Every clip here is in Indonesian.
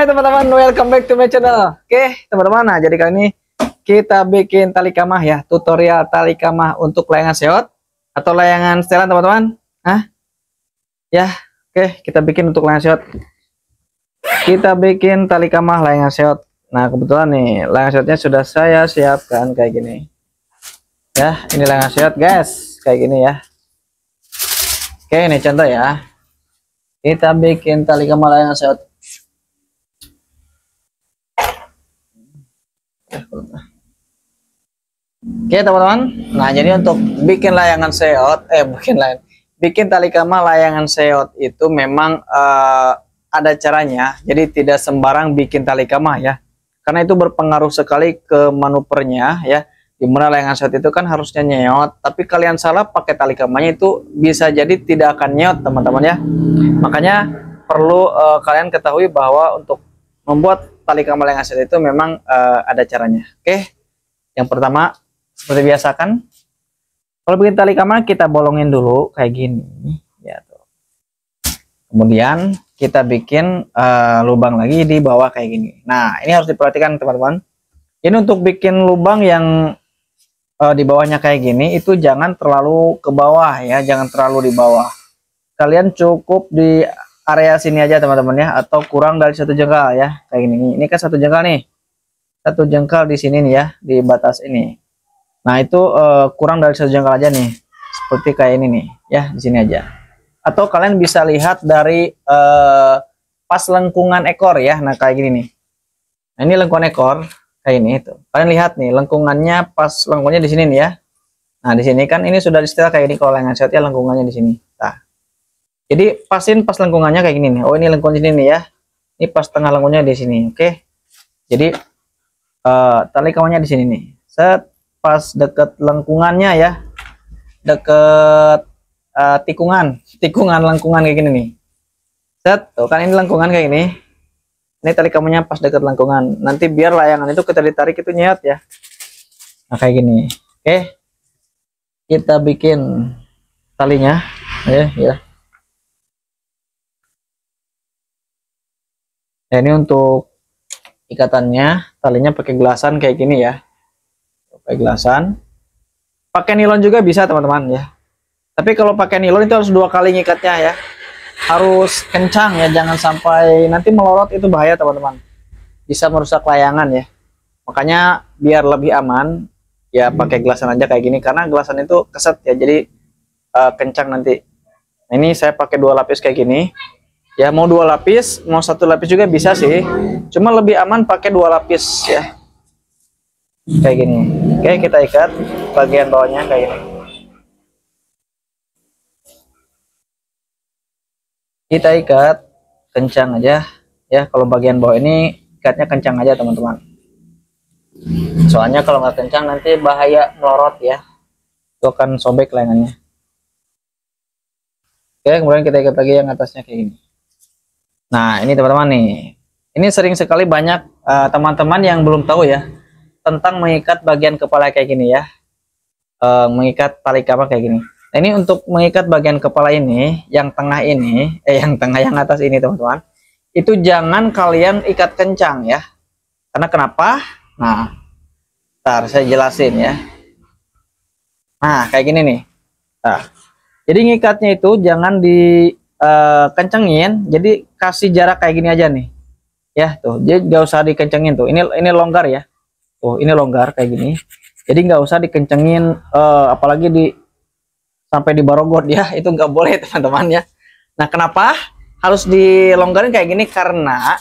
Hai teman-teman, welcome back to my channel. Oke teman-teman, nah jadi kali ini kita bikin tali kamah ya, tutorial tali kamah untuk layangan seot atau layangan setelan teman-teman. Ya, oke kita bikin untuk layangan seot. Kita bikin tali kamah layangan seot. Nah kebetulan nih layangan seotnya sudah saya siapkan kayak gini. Ya, ini layangan seot guys, kayak gini ya. Oke, ini contoh ya. Kita bikin tali kamah layangan seot. Oke teman-teman, nah jadi untuk bikin layangan seot, bikin tali kamah layangan seot itu memang ada caranya. Jadi tidak sembarang bikin tali kamah ya, karena itu berpengaruh sekali ke manuvernya ya. Dimana layangan seot itu kan harusnya nyeot, tapi kalian salah pakai tali kamahnya itu bisa jadi tidak akan nyeot teman-teman ya. Makanya perlu kalian ketahui bahwa untuk membuat tali kamah layangan seot itu memang ada caranya. Oke, yang pertama seperti biasa kan, kalau bikin tali kamah kita bolongin dulu kayak gini ya tuh. Kemudian kita bikin lubang lagi di bawah kayak gini. Nah ini harus diperhatikan teman-teman. Ini untuk bikin lubang yang di bawahnya kayak gini itu jangan terlalu ke bawah ya, jangan terlalu di bawah. Kalian cukup di area sini aja teman-teman ya, atau kurang dari satu jengkal ya, kayak gini. Ini kan satu jengkal nih, satu jengkal di sini nih ya, di batas ini. Nah itu kurang dari satu jengkal aja nih, seperti kayak ini nih ya, di sini aja. Atau kalian bisa lihat dari pas lengkungan ekor ya. Nah kayak gini nih. Nah ini lengkungan ekor kayak ini itu. Kalian lihat nih lengkungannya, pas lengkungannya di sini nih ya. Nah di sini kan ini sudah disetel kayak ini, kalau layangan seot ya lengkungannya di sini. Nah jadi pasin pas lengkungannya kayak gini nih. Oh ini lengkungan sini nih ya. Ini pas tengah lengkungannya di sini. Oke. Jadi tali kamahnya di sini nih. Set pas deket lengkungannya ya. Deket tikungan lengkungan kayak gini nih. Set tuh kan ini lengkungan kayak gini. Ini tali kamahnya pas deket lengkungan. Nanti biar layangan itu kita ditarik itu nyeot ya. Nah kayak gini. Oke. Kita bikin talinya ya. Nah, ini untuk ikatannya, talinya pakai gelasan kayak gini ya. Pakai gelasan. Pakai nilon juga bisa teman-teman ya. Tapi kalau pakai nilon itu harus 2 kali ngikatnya ya. Harus kencang ya, jangan sampai nanti melorot, itu bahaya teman-teman. Bisa merusak layangan ya. Makanya biar lebih aman ya pakai gelasan aja kayak gini, karena gelasan itu keset ya, jadi kencang nanti. Nah, ini saya pakai 2 lapis kayak gini. Ya mau 2 lapis, mau 1 lapis juga bisa sih. Cuma lebih aman pakai 2 lapis ya. Kayak gini. Oke, kita ikat bagian bawahnya kayak gini. Kita ikat kencang aja ya. Kalau bagian bawah ini ikatnya kencang aja teman-teman. Soalnya kalau nggak kencang nanti bahaya melorot ya. Itu akan sobek layangannya. Oke, kemudian kita ikat lagi yang atasnya kayak gini. Nah ini teman-teman nih, ini sering sekali banyak teman-teman yang belum tahu ya tentang mengikat bagian kepala kayak gini ya, mengikat tali kamah kayak gini. Nah ini untuk mengikat bagian kepala ini, yang tengah ini, yang atas ini teman-teman, itu jangan kalian ikat kencang ya. Karena kenapa? Nah, ntar saya jelasin ya. Nah kayak gini nih. Nah, jadi ngikatnya itu jangan di kencengin, jadi kasih jarak kayak gini aja nih ya tuh, jadi nggak usah dikencengin tuh, ini longgar ya tuh, ini longgar kayak gini, jadi nggak usah dikencengin, apalagi sampai di barogot ya, itu nggak boleh teman-teman ya. Nah kenapa harus dilonggarin kayak gini? Karena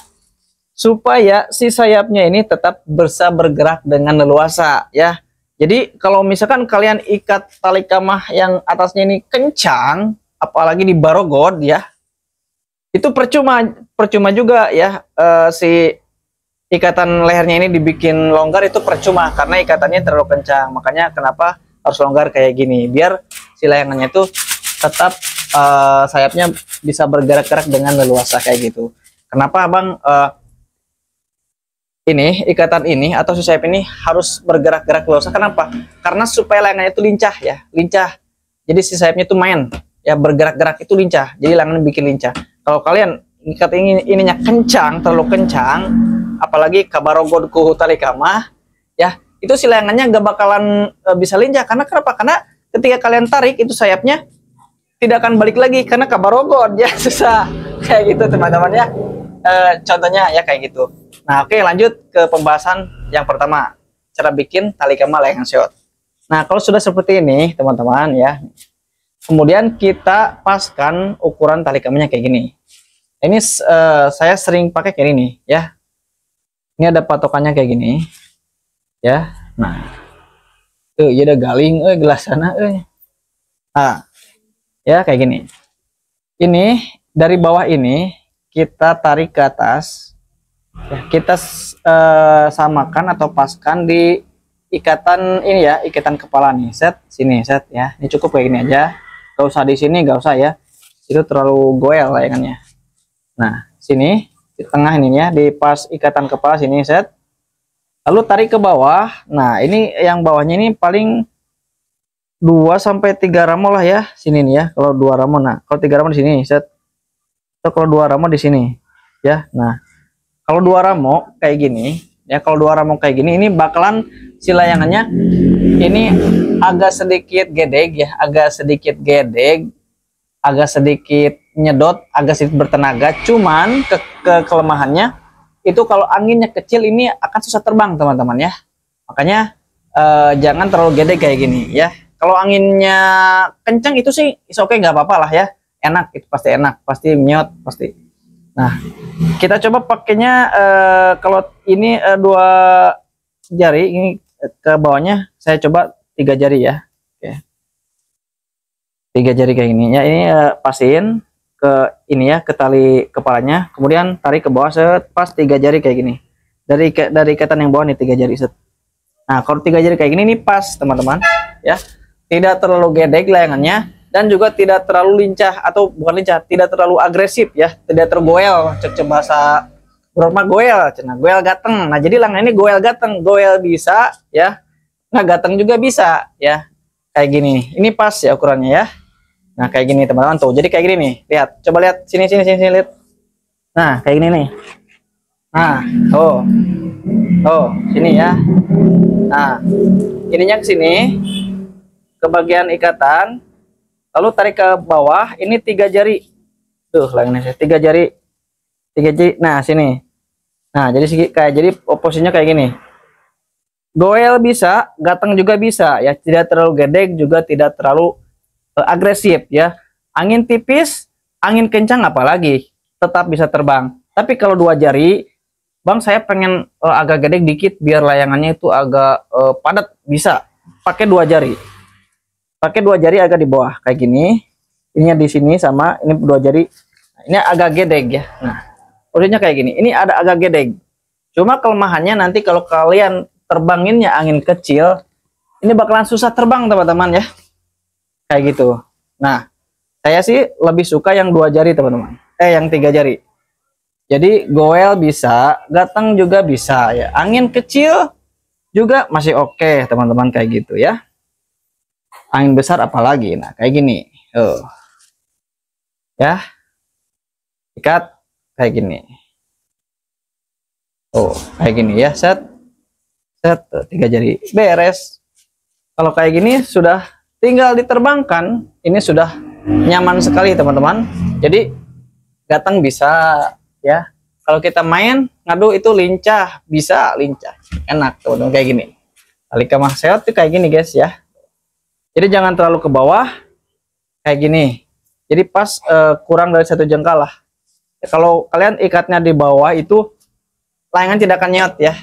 supaya si sayapnya ini tetap bisa bergerak dengan leluasa ya. Jadi kalau misalkan kalian ikat tali kamah yang atasnya ini kencang, apalagi di barogot ya, itu percuma juga ya, si ikatan lehernya ini dibikin longgar itu percuma karena ikatannya terlalu kencang. Makanya kenapa harus longgar kayak gini, biar si layangannya itu tetap sayapnya bisa bergerak-gerak dengan leluasa kayak gitu. Kenapa abang ini ikatan ini atau si sayap ini harus bergerak-gerak leluasa? Kenapa? Karena supaya layangannya itu lincah ya, lincah. Jadi si sayapnya itu main ya, bergerak-gerak itu lincah, jadi layangan bikin lincah. Kalau kalian ngikat ini ininya kencang, terlalu kencang, apalagi kabarogod ku tali kama, ya itu si layangannya nggak bakalan bisa lincah. Karena kenapa? Karena ketika kalian tarik itu sayapnya tidak akan balik lagi karena kabarogod ya, susah kayak gitu teman-teman ya. Contohnya ya kayak gitu. Nah oke, lanjut ke pembahasan yang pertama, cara bikin tali kama layangan seot. Nah kalau sudah seperti ini teman-teman ya, kemudian kita paskan ukuran tali kamanya kayak gini. Ini saya sering pakai kayak gini ya. Ini ada patokannya kayak gini ya. Nah ya ada galing gelas sana nah ya kayak gini. Ini dari bawah ini kita tarik ke atas ya, kita samakan atau paskan di ikatan ini ya, ikatan kepala nih, set sini set ya. Ini cukup kayak gini aja, gak usah di sini, gak usah ya, itu terlalu goel layangannya. Nah sini di tengah ini ya, di pas ikatan kepala sini set, lalu tarik ke bawah. Nah ini yang bawahnya ini paling 2-3 ramo lah ya, sini nih ya. Kalau 2 ramo, nah kalau 3 ramo di sini set, atau kalau 2 ramo di sini ya. Nah kalau 2 ramo kayak gini ya, kalau 2 ramo kayak gini, ini bakalan si layangannya ini agak sedikit gedeg ya, agak sedikit gedeg, agak sedikit nyedot, agak sedikit bertenaga. Cuman kelemahannya itu kalau anginnya kecil ini akan susah terbang teman-teman ya. Makanya jangan terlalu gede kayak gini ya. Kalau anginnya kencang itu sih oke, nggak apa-apa lah ya, enak, itu pasti enak, pasti nyot pasti. Nah kita coba pakainya kalau ini 2 jari, ini ke bawahnya saya coba 3 jari ya. Oke, 3 jari kayak gini ya. Ini pasin ke ini ya, ke tali kepalanya, kemudian tarik ke bawah set, pas 3 jari kayak gini, dari ikatan yang bawah nih 3 jari set. Nah kalau 3 jari kayak gini nih pas teman-teman ya, tidak terlalu gedeg layangannya dan juga tidak terlalu lincah, atau bukan lincah, tidak terlalu agresif ya, tidak tergoel, cek bahasa berapa goel, cina goel gateng. Nah jadi layangan ini goel gateng, goel bisa ya, nah gateng juga bisa ya, kayak gini. Ini pas ya ukurannya ya. Nah kayak gini teman-teman tuh, jadi kayak gini nih, lihat, coba lihat sini lihat. Nah kayak gini nih. Nah sini ya. Nah ininya ke sini, ke bagian ikatan, lalu tarik ke bawah. Ini 3 jari tuh layangannya, 3 jari. Nah sini. Nah jadi posisinya kayak gini, goel bisa, gateng juga bisa ya, tidak terlalu gedeg juga tidak terlalu agresif ya. Angin tipis, angin kencang apalagi tetap bisa terbang. Tapi kalau 2 jari, bang saya pengen agak gede dikit biar layangannya itu agak padat, bisa pakai 2 jari. Pakai 2 jari agak di bawah kayak gini. Ininya di sini sama ini 2 jari. Nah, ini agak gedeg ya. Nah, urutannya kayak gini. Ini ada agak gedeg. Cuma kelemahannya nanti kalau kalian terbanginnya angin kecil, ini bakalan susah terbang teman-teman ya. Kayak gitu. Nah, saya sih lebih suka yang 2 jari teman-teman. Yang 3 jari. Jadi goel bisa, gateng juga bisa ya. Angin kecil juga masih oke teman-teman, kayak gitu ya. Angin besar apalagi. Nah, kayak gini. Ya. Ikat kayak gini. Kayak gini ya, set 3 jari beres. Kalau kayak gini sudah tinggal diterbangkan, ini sudah nyaman sekali teman-teman. Jadi gateng bisa ya, kalau kita main ngadu itu lincah, bisa lincah, enak teman-teman kayak gini. Tali kama seot tuh kayak gini guys ya. Jadi jangan terlalu ke bawah kayak gini. Jadi pas kurang dari 1 jengkal lah. Kalau kalian ikatnya di bawah itu layangan tidak akan nyot ya,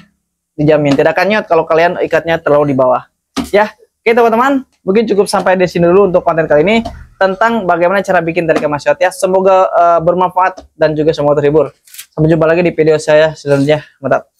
dijamin tidak akan nyot kalau kalian ikatnya terlalu di bawah ya. Oke teman-teman, mungkin cukup sampai di sini dulu untuk konten kali ini tentang bagaimana cara bikin tali kama seot ya. Semoga bermanfaat dan juga semoga terhibur. Sampai jumpa lagi di video saya selanjutnya. Mantap.